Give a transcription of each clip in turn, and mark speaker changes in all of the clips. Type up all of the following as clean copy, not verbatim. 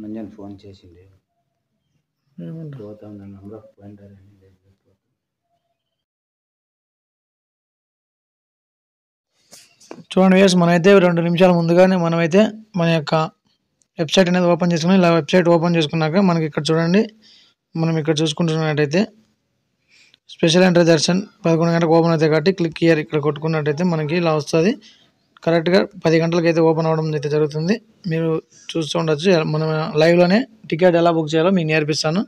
Speaker 1: ముంజాన phone చేసిండే పోతాం number పోయింటారని
Speaker 2: చూడండి వేసి మనమైతే 2 నిమిషాల ముందుగానే మనమైతే మన యొక్క వెబ్సైట్ అనేది ఓపెన్ చేసుకుని ఇలా వెబ్సైట్ ఓపెన్ చేసుకున్నాక మనకి ఇక్కడ చూడండి మనం ఇక్కడ చూసుకుంటున్నట్టయితే స్పెషల్ ఎంట్రీ దర్శన్ 11 గంటలకు ఓపెన్ అవుతాయి కాబట్టి క్లిక్ హియర్ ఇక్కడ కొట్టుకున్నట్టయితే మనకి ఇలా వస్తుంది. కరెక్ట్గా 10 గంటలకు అయితే ఓపెన్ అవ్వడం అయితే జరుగుతుంది. మీరు చూస్తూ ఉండొచ్చు. మనం లైవ్లోనే టికెట్ ఎలా బుక్ చేయాలో మీకు నేర్పిస్తాను.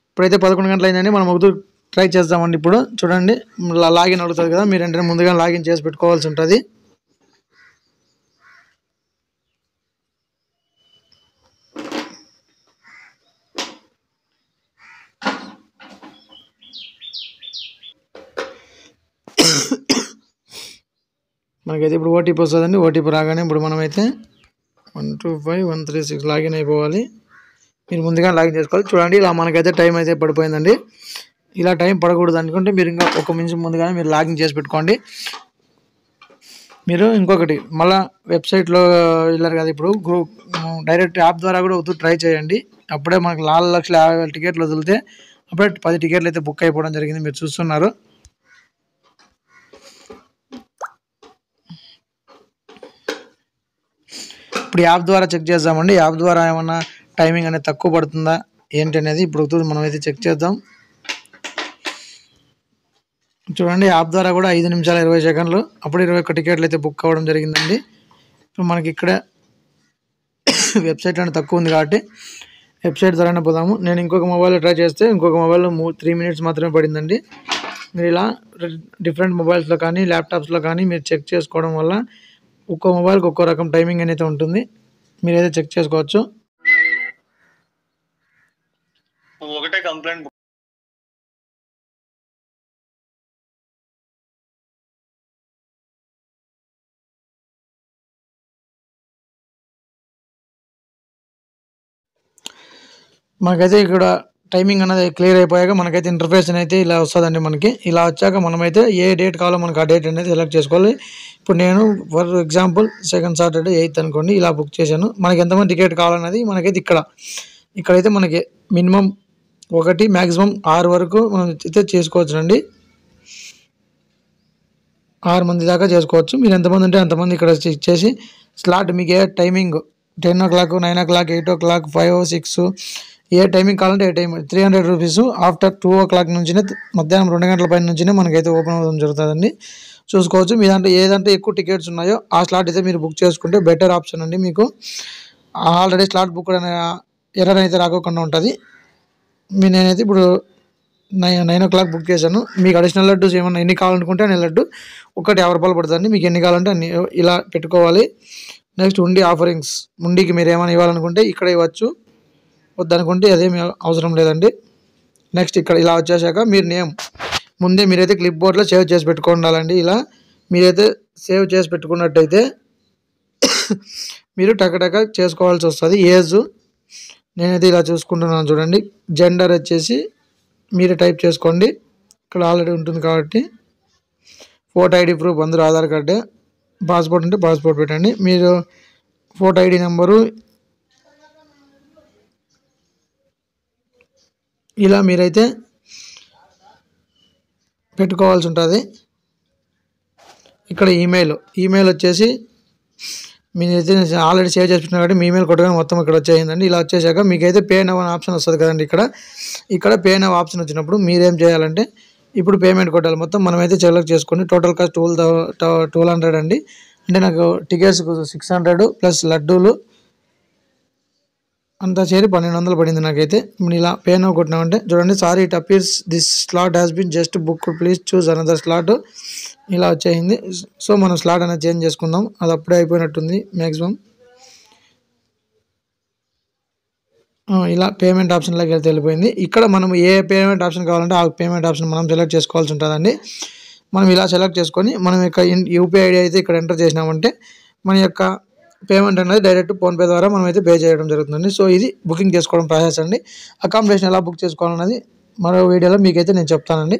Speaker 2: ఇప్పుడైతే 11 గంటలు అయిందండి. మనం ఒకటి ట్రై చేద్దామండి. ఇప్పుడు చూడండి లాగిన్ అడుగుతుంది కదా, మీరు వెంటనే ముందుగా లాగిన్ చేసి పెట్టుకోవాల్సి ఉంటుంది. మనకైతే ఇప్పుడు ఓటీపీ వస్తుందండి. ఓటీపీ రాగానే ఇప్పుడు మనమైతే 125136 లాగిన్ అయిపోవాలి. మీరు ముందుగా లాగిన్ చేసుకోవాలి. చూడండి ఇలా మనకైతే టైం అయితే పడిపోయిందండి. ఇలా టైం పడకూడదు అనుకుంటే మీరు ఇంకా 1 నిమిషం ముందుగానే మీరు లాగిన్ చేసి పెట్టుకోండి. మీరు ఇంకొకటి మళ్ళీ వెబ్సైట్లో వెళ్ళారు కదా, ఇప్పుడు గ్రూప్ డైరెక్ట్ యాప్ ద్వారా కూడా ట్రై చేయండి. అప్పుడే మనకు 4,50,000 టికెట్లు వదిలితే అప్పుడే 10 టికెట్లు అయితే బుక్ అయిపోవడం జరిగింది. మీరు చూస్తున్నారు. ఇప్పుడు యాప్ ద్వారా చెక్ చేద్దామండి. యాప్ ద్వారా ఏమన్నా టైమింగ్ అనేది తక్కువ పడుతుందా ఏంటి అనేది ఇప్పుడు మనం అయితే చెక్ చేద్దాం. చూడండి యాప్ ద్వారా కూడా 5 నిమిషాల 20 సెకండ్లు అప్పుడు 21 టికెట్లు అయితే బుక్ అవ్వడం జరిగిందండి. ఇప్పుడు మనకి ఇక్కడ వెబ్సైట్ అనేది తక్కువ ఉంది కాబట్టి వెబ్సైట్ ద్వారానే పోదాము. నేను ఇంకొక మొబైల్లో ట్రై చేస్తే ఇంకొక మొబైల్లో 3 మినిట్స్ మాత్రమే పడిందండి. మీరు ఇలా డిఫరెంట్ మొబైల్స్లో కానీ ల్యాప్టాప్స్లో కానీ మీరు చెక్ చేసుకోవడం వల్ల ఒక్కో మొబైల్కి ఒక్కో రకం టైమింగ్ అనేది ఉంటుంది. మీరైతే చెక్ చేసుకోవచ్చు.
Speaker 3: ఒకటే కంప్లైంట్
Speaker 2: మనకైతే ఇక్కడ టైమింగ్ అనేది క్లియర్ అయిపోయాక మనకైతే ఇంటర్ఫేస్ అయితే ఇలా వస్తుందండి. మనకి ఇలా వచ్చాక మనమైతే ఏ డేట్ కావాలో మనకు ఆ డేట్ అనేది సెలెక్ట్ చేసుకోవాలి. ఇప్పుడు నేను for example 2nd Saturday 8th అనుకోండి, ఇలా బుక్ చేశాను. మనకి ఎంతమంది టికెట్ కావాలన్నది మనకైతే ఇక్కడైతే మనకి మినిమం 1 మ్యాక్సిమం 6 వరకు మనం అయితే చేసుకోవచ్చునండి. 6 మంది దాకా చేసుకోవచ్చు. మీరు ఎంతమంది ఉంటే అంతమంది ఇక్కడ ఇచ్చేసి స్లాట్ మీకు ఏ టైమింగ్ 10 o'clock 9 o'clock 8 o'clock 5 6 ఏ టైమింగ్ కావాలంటే ఏ టైం 300 రూపీస్. ఆఫ్టర్ 2 o'clock నుంచి మధ్యాహ్నం 2 గంటల పైన నుంచి మనకైతే ఓపెన్ అవ్వడం జరుగుతుందండి. చూసుకోవచ్చు. మీ దాంట్లో ఏదంటే ఎక్కువ టికెట్స్ ఉన్నాయో ఆ స్లాట్ అయితే మీరు బుక్ చేసుకుంటే బెటర్ ఆప్షన్ అండి. మీకు ఆల్రెడీ స్లాట్ బుక్ ఎర్రర్ అయితే రాకోకుండా ఉంటుంది. నేనైతే ఇప్పుడు 9 o'clock బుక్ చేశాను. మీకు అడిషనల్ లడ్డూస్ ఏమన్నా ఎన్ని కావాలనుకుంటే అన్ని లడ్డు ఒకటి 50 రూపాయలు పడుతుంది. మీకు ఎన్ని కావాలంటే అన్ని ఇలా పెట్టుకోవాలి. నెక్స్ట్ ఉండి ఆఫరింగ్స్, ఉండికి మీరు ఏమైనా ఇవ్వాలనుకుంటే ఇక్కడ ఇవ్వచ్చు, వద్దనుకుంటే అదేమి అవసరం లేదండి. నెక్స్ట్ ఇక్కడ ఇలా వచ్చేసాక మీరు నేమ్ ముందే మీరైతే క్లిప్ బోర్డ్లో సేవ్ చేసి పెట్టుకోండాలండి. ఇలా మీరైతే సేవ్ చేసి పెట్టుకున్నట్టయితే మీరు టకటక చేసుకోవాల్సి వస్తుంది. ఏజ్ నేనైతే ఇలా చూసుకుంటున్నాను. చూడండి జెండర్ వచ్చేసి మీరే టైప్ చేసుకోండి. ఇక్కడ ఆల్రెడీ ఉంటుంది కాబట్టి ఫోటో ఐడి ప్రూఫ్ అందరూ ఆధార్ కార్డే, పాస్పోర్ట్ ఉంటే పాస్పోర్ట్ పెట్టండి. మీరు ఫోటో ఐడి నెంబరు ఇలా మీరైతే పెట్టుకోవాల్సి ఉంటుంది. ఇక్కడ ఈమెయిల్ వచ్చేసి మీరైతే ఆల్రెడీ సేవ్ చేసి పెట్టినా కాబట్టి మీ ఈమెయిల్ కొట్టగానే మొత్తం ఇక్కడ వచ్చేసిందండి. ఇలా వచ్చేసాక మీకైతే పే నవ్ అనే ఆప్షన్ వస్తుంది కదండి. ఇక్కడ పే నవ్ ఆప్షన్ వచ్చినప్పుడు మీరేం చేయాలంటే ఇప్పుడు పేమెంట్ కొట్టాలి. మొత్తం మనమైతే సెలెక్ట్ చేసుకొని టోటల్ కాస్ట్ 1200 అండి. అంటే నాకు టికెట్స్ 600 ప్లస్ లడ్డూలు అంతా చేరి 1200 పడింది నాకైతే. ఇలా పే నవ్ కొట్టినామంటే చూడండి, sorry it appears this slot has been just book, please choose another slot ఇలా వచ్చేసింది. సో మనం స్లాట్ అనేది చేంజ్ చేసుకుందాం. అది అప్పుడే అయిపోయినట్టుంది మ్యాక్సిమం. ఇలా పేమెంట్ ఆప్షన్లోకి వెళ్తే వెళ్ళిపోయింది. ఇక్కడ మనం ఏ పేమెంట్ ఆప్షన్ కావాలంటే ఆ పేమెంట్ ఆప్షన్ మనం సెలెక్ట్ చేసుకోవాల్సి ఉంటుందండి. మనం ఇలా సెలెక్ట్ చేసుకొని మనం యొక్క యూపీఐ ఐడి అయితే ఇక్కడ ఎంటర్ చేసినామంటే మన యొక్క పేమెంట్ అనేది డైరెక్ట్ ఫోన్పే ద్వారా మనం అయితే పే చేయడం జరుగుతుందండి. సో ఇది బుకింగ్ చేసుకోవడం ప్రాసెస్ అండి. అకామిడేషన్ ఎలా బుక్ చేసుకోవాలన్నది మరో వీడియోలో మీకైతే నేను చెప్తానండి.